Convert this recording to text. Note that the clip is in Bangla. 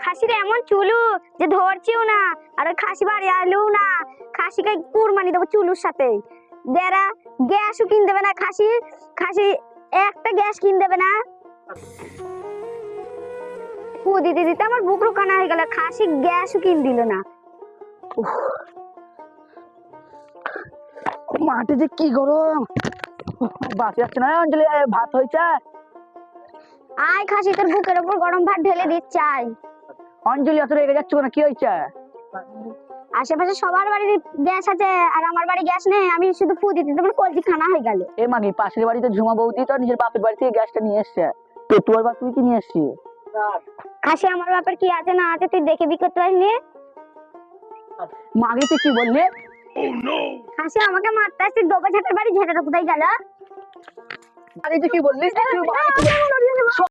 খাসির এমন চুলু যে ধরছিও না, আর ওই খাসি বাড়ি আইলেও না, খাসিকে কুরবানি দেবো চুলুর সাথে। দেরা গ্যাসও কিন দেবে না, খাসি খাসি একটা গ্যাস কিন দেবে না। দিতে দিতে আমার বুক রোকানা হয়ে গেল, খাসি গ্যাসও কিন দিল না। মাঠে যে কি গরম, বাঁচে যাচ্ছে না। অঞ্জলি ভাত হয়েছে? আয় খাসি, তোর বুকের উপর গরম ভাত ঢেলে দিচ্ছে আয়। অঞ্জলি এত রেগে যাচ্ছ না, কি হয়েছে? আশেপাশে সবার বাড়ির গ্যাস আছে আর আমার বাড়ি গ্যাস নেই, আমি শুধু ফু দিতে তোমার কলজি খানা হয়ে গেল। এ মাগি, পাশের বাড়িতে ঝুমা বৌদি তো নিজের বাপের বাড়ি থেকে গ্যাসটা নিয়ে এসছে, তো তোর বাপ তুই কি নিয়ে এসছি? খাসি আমার বাপের কি আছে না আছে তুই দেখে বিক্রি করতে পারিস নি? মাগি তুই কি বললি? খাসি আমাকে মারতে আসছিস, গোপা ঝাঁটার বাড়ি ঝাঁটাটা কোথায় গেল? আরে তুই কি বললি?